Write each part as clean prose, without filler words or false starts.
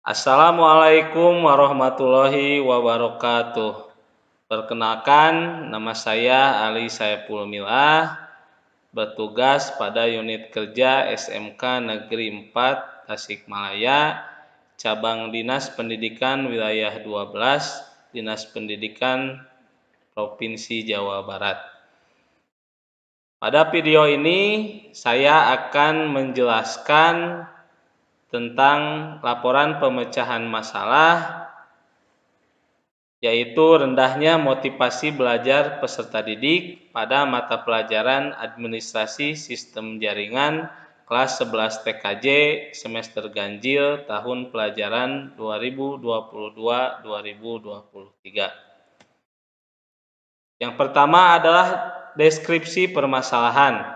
Assalamualaikum warahmatullahi wabarakatuh. Perkenalkan, nama saya Ali Saiful Milah, bertugas pada unit kerja SMK Negeri 4 Tasikmalaya, cabang Dinas Pendidikan Wilayah 12, Dinas Pendidikan Provinsi Jawa Barat. Pada video ini, saya akan menjelaskan tentang laporan pemecahan masalah, yaitu rendahnya motivasi belajar peserta didik pada mata pelajaran Administrasi Sistem Jaringan kelas 11 TKJ semester ganjil tahun pelajaran 2022-2023. Yang pertama adalah deskripsi permasalahan.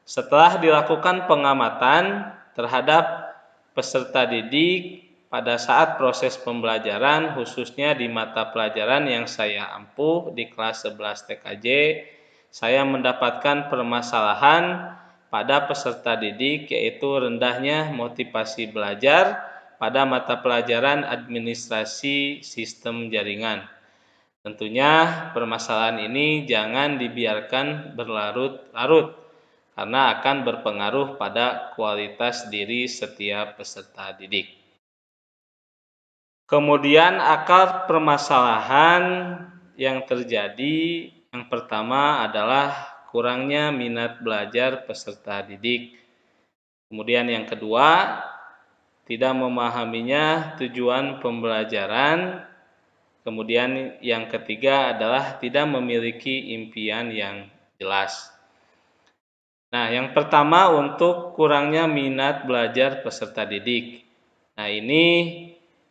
Setelah dilakukan pengamatan terhadap peserta didik pada saat proses pembelajaran, khususnya di mata pelajaran yang saya ampuh di kelas 11 TKJ, saya mendapatkan permasalahan pada peserta didik, yaitu rendahnya motivasi belajar pada mata pelajaran Administrasi Sistem Jaringan. Tentunya permasalahan ini jangan dibiarkan berlarut-larut, karena akan berpengaruh pada kualitas diri setiap peserta didik. Kemudian akar permasalahan yang terjadi, yang pertama adalah kurangnya minat belajar peserta didik. Kemudian yang kedua, tidak memahaminya tujuan pembelajaran. Kemudian yang ketiga adalah tidak memiliki impian yang jelas. Nah, yang pertama untuk kurangnya minat belajar peserta didik. Nah, ini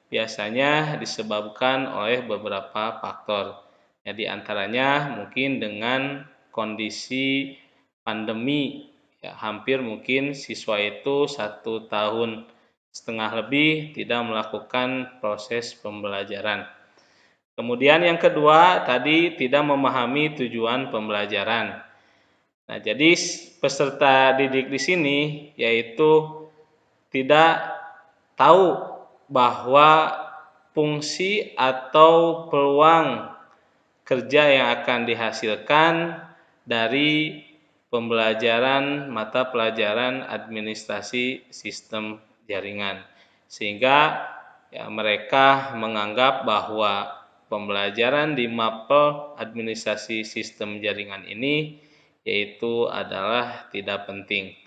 biasanya disebabkan oleh beberapa faktor. Ya, di antaranya mungkin dengan kondisi pandemi. Ya, hampir mungkin siswa itu 1,5 tahun lebih tidak melakukan proses pembelajaran. Kemudian yang kedua tadi tidak memahami tujuan pembelajaran. Nah, jadi peserta didik di sini yaitu tidak tahu bahwa fungsi atau peluang kerja yang akan dihasilkan dari pembelajaran mata pelajaran Administrasi Sistem Jaringan, sehingga ya, mereka menganggap bahwa pembelajaran di mapel Administrasi Sistem Jaringan ini yaitu adalah tidak penting.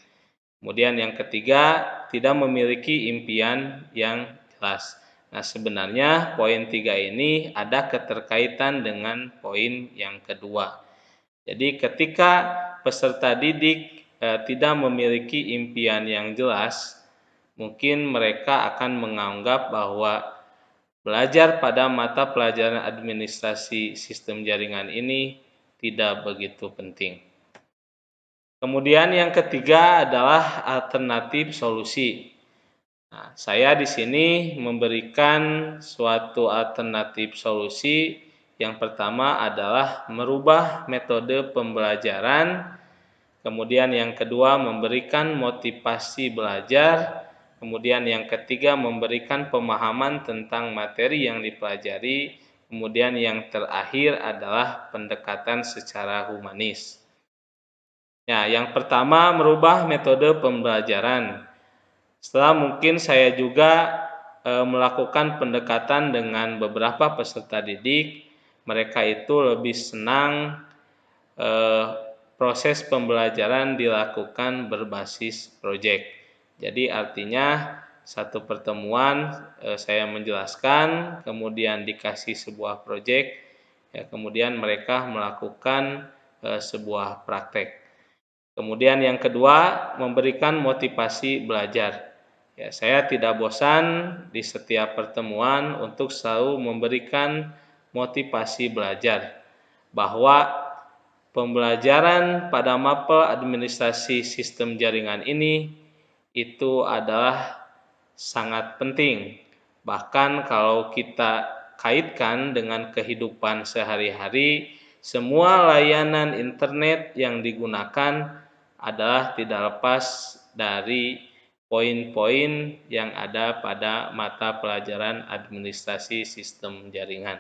Kemudian yang ketiga, tidak memiliki impian yang jelas. Nah, sebenarnya poin 3 ini ada keterkaitan dengan poin yang kedua. Jadi ketika peserta didik tidak memiliki impian yang jelas, mungkin mereka akan menganggap bahwa belajar pada mata pelajaran Administrasi Sistem Jaringan ini tidak begitu penting. Kemudian yang ketiga adalah alternatif solusi. Nah, saya di sini memberikan suatu alternatif solusi. Yang pertama adalah merubah metode pembelajaran. Kemudian yang kedua memberikan motivasi belajar. Kemudian yang ketiga memberikan pemahaman tentang materi yang dipelajari. Kemudian yang terakhir adalah pendekatan secara humanis. Ya, yang pertama merubah metode pembelajaran. Setelah mungkin saya juga melakukan pendekatan dengan beberapa peserta didik, mereka itu lebih senang proses pembelajaran dilakukan berbasis proyek. Jadi artinya satu pertemuan saya menjelaskan, kemudian dikasih sebuah proyek, ya, kemudian mereka melakukan sebuah praktek. Kemudian yang kedua, memberikan motivasi belajar. Ya, saya tidak bosan di setiap pertemuan untuk selalu memberikan motivasi belajar, bahwa pembelajaran pada mapel Administrasi Sistem Jaringan ini itu adalah sangat penting. Bahkan kalau kita kaitkan dengan kehidupan sehari-hari, semua layanan internet yang digunakan adalah tidak lepas dari poin-poin yang ada pada mata pelajaran administrasi sistem jaringan.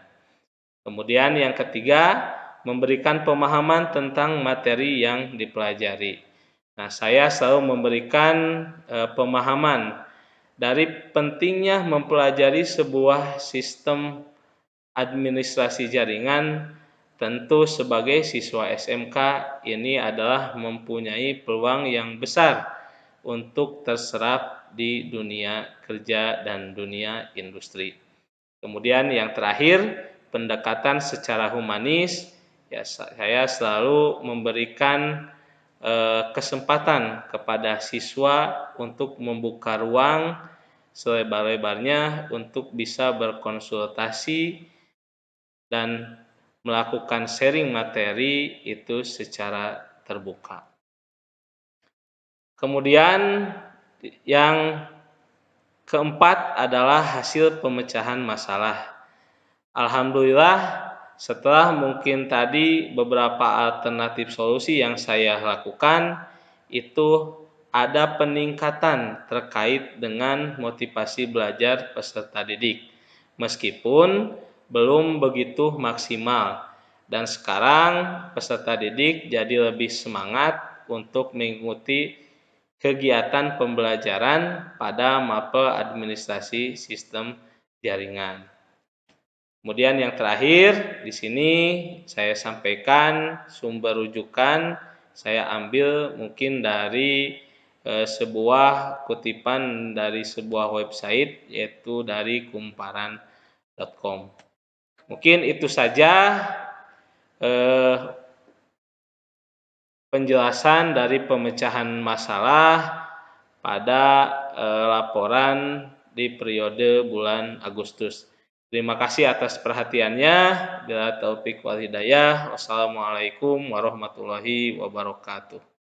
Kemudian yang ketiga, memberikan pemahaman tentang materi yang dipelajari. Nah, saya selalu memberikan pemahaman dari pentingnya mempelajari sebuah sistem administrasi jaringan. Tentu sebagai siswa SMK ini adalah mempunyai peluang yang besar untuk terserap di dunia kerja dan dunia industri. Kemudian yang terakhir, pendekatan secara humanis. Ya, saya selalu memberikan kesempatan kepada siswa untuk membuka ruang selebar-lebarnya untuk bisa berkonsultasi dan melakukan sharing materi itu secara terbuka. Kemudian yang keempat adalah hasil pemecahan masalah. Alhamdulillah, setelah mungkin tadi beberapa alternatif solusi yang saya lakukan, itu ada peningkatan terkait dengan motivasi belajar peserta didik. Meskipun belum begitu maksimal, dan sekarang peserta didik jadi lebih semangat untuk mengikuti kegiatan pembelajaran pada mapel administrasi sistem jaringan. Kemudian yang terakhir, di sini saya sampaikan sumber rujukan saya ambil mungkin dari sebuah kutipan dari sebuah website, yaitu dari kumparan.com. Mungkin itu saja penjelasan dari pemecahan masalah pada laporan di periode bulan Agustus. Terima kasih atas perhatiannya. Bila taufik wal hidayah. Wassalamualaikum warahmatullahi wabarakatuh.